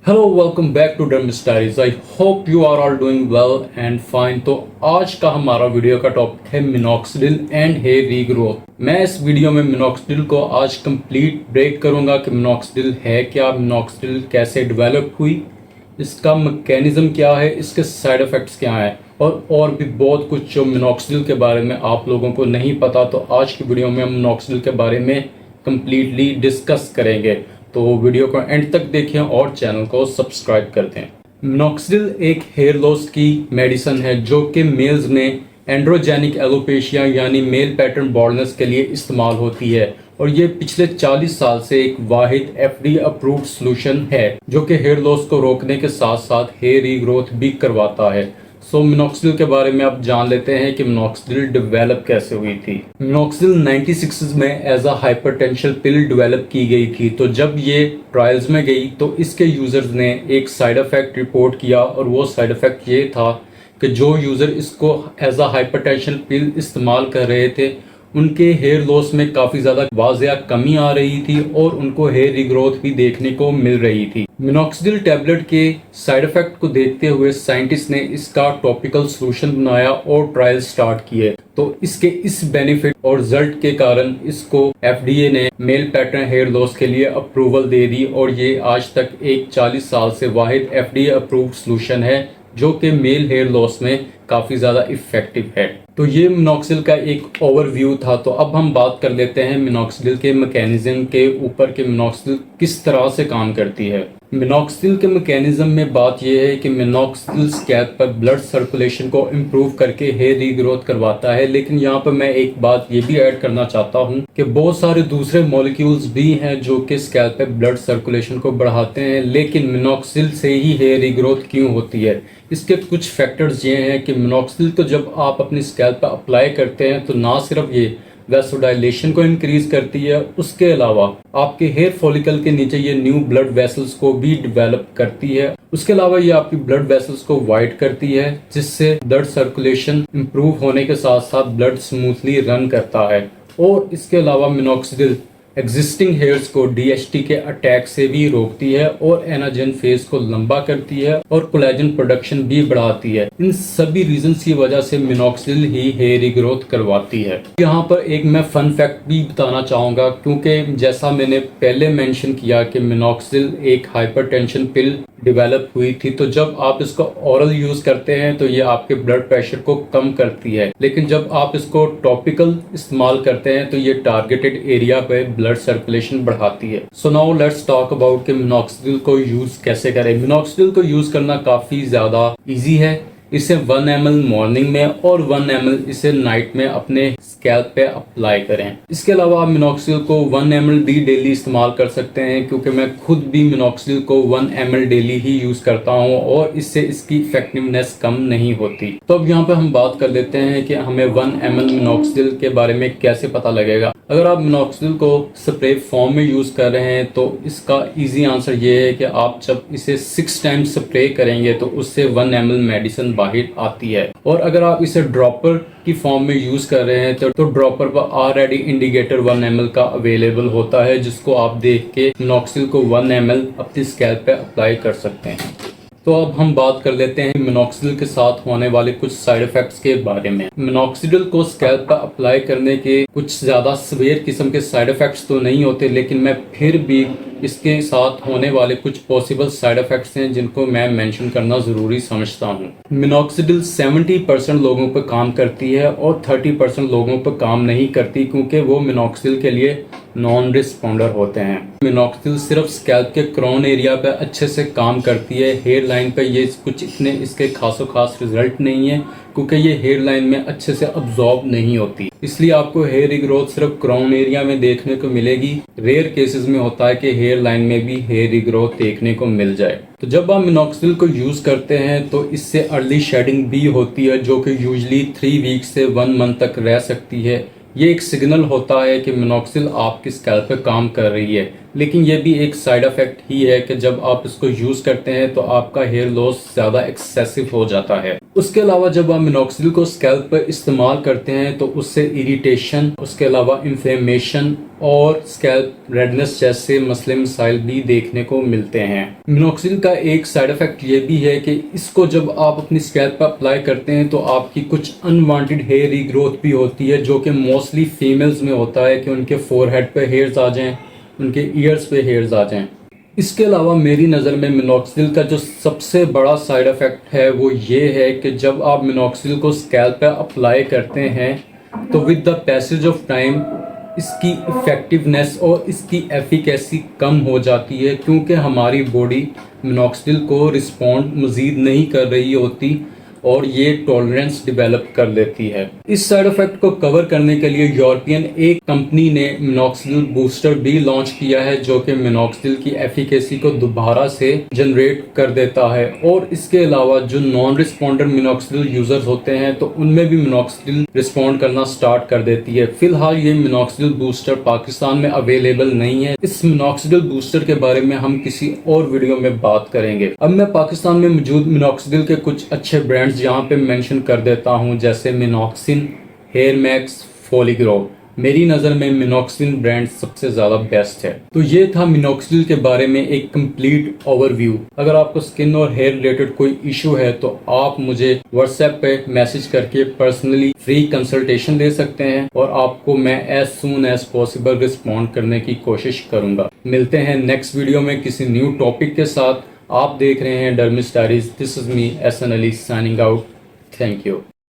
Hello welcome back to Dermis Diaries. I hope you are all doing well and fine. तो आज का हमारा video का topic है मिनॉक्सिडिल एंड हेयर रीग्रोथ। मैं इस वीडियो में मिनॉक्सिडिल को आज कंप्लीट ब्रेक करूंगा कि मिनॉक्सिडिल है क्या, मिनॉक्सिडिल कैसे डेवलप हुई, इसका मैकेनिज्म क्या है, इसके साइड इफ़ेक्ट्स क्या हैं और भी बहुत कुछ जो मिनॉक्सिडिल के बारे में आप लोगों को नहीं पता। तो आज की वीडियो में हम मिनॉक्सिडिल के बारे में कंप्लीटली डिस्कस करेंगे। तो वीडियो को एंड तक देखें और चैनल को सब्सक्राइब कर दें। मिनॉक्सिडिल एक हेयर लॉस की मेडिसिन है जो कि मेल्स में एंड्रोजेनिक एलोपेशिया यानी मेल पैटर्न बॉल्डनेस के लिए इस्तेमाल होती है और ये पिछले 40 साल से एक वाहिद एफडीए अप्रूव्ड सॉल्यूशन है जो कि हेयर लॉस को रोकने के साथ साथ हेयर रीग्रोथ भी करवाता है। सो मिनॉक्सिडिल के बारे में अब जान लेते हैं कि मिनॉक्सिडिल डेवलप कैसे हुई थी। मिनॉक्सिडिल 96 में as a hypertension pill develop की गई थी। तो जब ये ट्रायल्स में गई तो इसके यूजर्स ने एक साइड इफेक्ट रिपोर्ट किया और वो साइड इफेक्ट ये था कि जो यूजर इसको एज अ हाइपरटेंशन पिल इस्तेमाल कर रहे थे उनके हेयर लॉस में काफी ज्यादा वाज़ेह कमी आ रही थी और उनको हेयर रीग्रोथ भी देखने को मिल रही थी। मिनॉक्सिडिल टैबलेट के साइड इफेक्ट को देखते हुए साइंटिस्ट ने इसका टॉपिकल सॉल्यूशन बनाया और ट्रायल स्टार्ट किए। तो इसके इस बेनिफिट और रिजल्ट के कारण इसको एफडीए ने मेल पैटर्न हेयर लॉस के लिए अप्रूवल दे दी और ये आज तक एक 40 साल से वाहिद एफडीए अप्रूव्ड सॉल्यूशन है जो कि मेल हेयर लॉस में काफी ज्यादा इफेक्टिव है। तो ये मिनॉक्सिडिल का एक ओवरव्यू था। तो अब हम बात कर लेते हैं मिनॉक्सिडिल के मैकेनिज्म के ऊपर कि मिनॉक्सिडिल किस तरह से काम करती है। मिनॉक्सिडिल के मैकेनिज्म में बात यह है कि मिनॉक्सिडिल स्कैल्प पर ब्लड सर्कुलेशन को इम्प्रूव करके हेयर रीग्रोथ करवाता है। लेकिन यहाँ पर मैं एक बात ये भी ऐड करना चाहता हूँ कि बहुत सारे दूसरे मॉलिक्यूल्स भी हैं जो कि स्कैल्प पे ब्लड सर्कुलेशन को बढ़ाते हैं, लेकिन मिनॉक्सिडिल से ही हेयर रीग्रोथ क्यों होती है। इसके कुछ फैक्टर्स ये हैं कि मिनॉक्सिडिल को जब आप अपनी स्कैल्प पर अप्लाई करते हैं तो ना सिर्फ ये वैसोडाइलेशन को इंक्रीज करती है, उसके अलावा आपके हेयर फॉलिकल के नीचे ये न्यू ब्लड वेसल्स को भी डेवलप करती है। उसके अलावा ये आपकी ब्लड वेसल्स को वाइड करती है जिससे ब्लड सर्कुलेशन इंप्रूव होने के साथ साथ ब्लड स्मूथली रन करता है। और इसके अलावा मिनॉक्सिडिल एग्जिस्टिंग हेयर्स को डीएचटी के अटैक से भी रोकती है और एनाजन फेज को लंबा करती है और कोलेजन प्रोडक्शन भी बढ़ाती है। इन सभी रीजंस की वजह से मिनॉक्सिडिल ही हेयर रीग्रोथ करवाती है। यहाँ पर एक मैं फन फैक्ट भी बताना चाहूँगा क्योंकि जैसा मैंने पहले मेंशन किया कि मिनॉक्सिडिल एक हाइपरटेंशन पिल डेवलप हुई थी। तो जब आप इसको ओरल यूज करते हैं तो ये आपके ब्लड प्रेशर को कम करती है, लेकिन जब आप इसको टॉपिकल इस्तेमाल करते हैं तो ये टारगेटेड एरिया पे ब्लड सर्कुलेशन बढ़ाती है। So now let's talk about कि मिनॉक्सिडिल को यूज कैसे करें। मिनॉक्सिडिल को यूज करना काफी ज्यादा इजी है। इसे 1 ml मॉर्निंग में और 1 ml इसे नाइट में अपने स्कैल्प पे अप्लाई करें। इसके अलावा आप मिनॉक्सिडिल को 1 ml भी डेली इस्तेमाल कर सकते हैं क्योंकि मैं खुद भी मिनॉक्सिडिल को 1 ml डेली ही यूज करता हूं और इससे इसकी इफेक्टिवनेस कम नहीं होती। तो अब यहाँ पे हम बात कर लेते हैं कि हमें 1 ml मिनॉक्सिडिल के बारे में कैसे पता लगेगा। अगर आप मिनॉक्सिडिल को स्प्रे फॉर्म में यूज कर रहे हैं तो इसका इजी आंसर ये है कि आप जब इसे 6 टाइम्स स्प्रे करेंगे तो उससे 1 ml मेडिसिन बाहर आती है। और अगर आप इसे ड्रॉपर की फॉर्म में यूज कर रहे हैं तो ड्रॉपर पर ऑलरेडी इंडिकेटर 1 ml का अवेलेबल होता है जिसको आप देख के मिनॉक्सिडिल को 1 ml अपनी स्कैल्प पे अप्लाई कर सकते हैं। तो अब हम बात कर लेते हैं मिनॉक्सिडिल के साथ होने वाले कुछ साइड इफेक्ट्स के बारे में। मिनॉक्सिडिल को स्कैल्प पर अप्लाई करने के कुछ ज्यादा सीवियर किस्म के साइड इफेक्ट्स तो नहीं होते, लेकिन मैं फिर भी इसके साथ होने वाले कुछ पॉसिबल साइड इफेक्ट्स हैं जिनको मैं मेंशन करना जरूरी समझता हूँ। मिनॉक्सिडिल 70% लोगों पर काम करती है और 30% लोगों पर काम नहीं करती क्योंकि वो मिनॉक्सिडिल के लिए नॉन रिस्पॉन्डर होते हैं। मिनॉक्सिडिल सिर्फ स्कैल्प के क्राउन एरिया पे अच्छे से काम करती है। हेयर लाइन पे ये कुछ इतने इसके खासो खास रिजल्ट नहीं है क्योंकि ये हेयर लाइन में अच्छे से अब्जॉर्ब नहीं होती, इसलिए आपको हेयर रीग्रोथ सिर्फ क्राउन एरिया में देखने को मिलेगी। रेयर केसेस में होता है कि हेयर लाइन में भी हेयर रीग्रोथ देखने को मिल जाए। तो जब आप मिनॉक्सिडिल को यूज करते हैं तो इससे अर्ली शेडिंग भी होती है जो कि यूजली 3 वीक से 1 मंथ तक रह सकती है। ये एक सिग्नल होता है कि मिनॉक्सिडिल आपकी स्कैल्प पे काम कर रही है, लेकिन ये भी एक साइड इफेक्ट ही है कि जब आप इसको यूज करते हैं तो आपका हेयर लॉस ज्यादा एक्सेसिव हो जाता है। उसके अलावा जब आप मिनॉक्सिडिल को स्कैल्प पर इस्तेमाल करते हैं तो उससे इरिटेशन, उसके अलावा इन्फ्लेमेशन और स्कैल्प रेडनेस जैसे मसले मसाइल भी देखने को मिलते हैं। मिनॉक्सिडिल का एक साइड इफेक्ट ये भी है कि इसको जब आप अपनी स्कैल्प पर अप्लाई करते हैं तो आपकी कुछ अनवांटेड हेयर रीग्रोथ भी होती है, जो कि मोस्टली फीमेल्स में होता है कि उनके फोरहेड पे हेयर्स आ जाएं, उनके ईयर्स पे हेयर्स आ जाएं। इसके अलावा मेरी नज़र में मिनॉक्सिडिल का जो सबसे बड़ा साइड इफ़ेक्ट है वो ये है कि जब आप मिनॉक्सिडिल को स्कैल्प पे अप्लाई करते हैं तो with the passage of time इसकी इफ़ेक्टिवनेस और इसकी एफिकेसी कम हो जाती है, क्योंकि हमारी बॉडी मिनॉक्सिडिल को रिस्पॉन्ड मज़ीद नहीं कर रही होती और ये टॉलरेंस डेवलप कर लेती है। इस साइड इफेक्ट को कवर करने के लिए यूरोपियन एक कंपनी ने मिनॉक्सिडिल बूस्टर भी लॉन्च किया है, जो कि मिनॉक्सिडिल की एफिकेसी को दोबारा से जनरेट कर देता है। और इसके अलावा जो नॉन रिस्पॉन्डर मिनॉक्सिडिल यूजर्स होते हैं तो उनमें भी मिनॉक्सिडिल रिस्पॉन्ड करना स्टार्ट कर देती है। फिलहाल ये मिनॉक्सिडिल बूस्टर पाकिस्तान में अवेलेबल नहीं है। इस मिनॉक्सिडिल बूस्टर के बारे में हम किसी और वीडियो में बात करेंगे। अब मैं पाकिस्तान में मौजूद मिनॉक्सिडिल के कुछ अच्छे ब्रांड्स यहाँ पे मेंशन कर देता हूँ, जैसे मिनॉक्सिन, हेयर मैक्स, फॉलीग्रो। मेरी नज़र में मिनॉक्सिन ब्रांड सबसे ज़्यादा बेस्ट है। तो ये था मिनॉक्सिडिल के बारे में एक कंप्लीट ओवरव्यू। अगर आपको स्किन और हेयर रिलेटेड कोई इशू है तो आप मुझे व्हाट्सएप पे मैसेज करके पर्सनली फ्री कंसल्टेशन दे सकते हैं और आपको मैं as soon as possible respond करने की कोशिश करूँगा। मिलते हैं नेक्स्ट वीडियो में किसी न्यू टॉपिक के साथ। आप देख रहे हैं Dermis Diaries. This is me Ehsan Ali signing out. Thank you.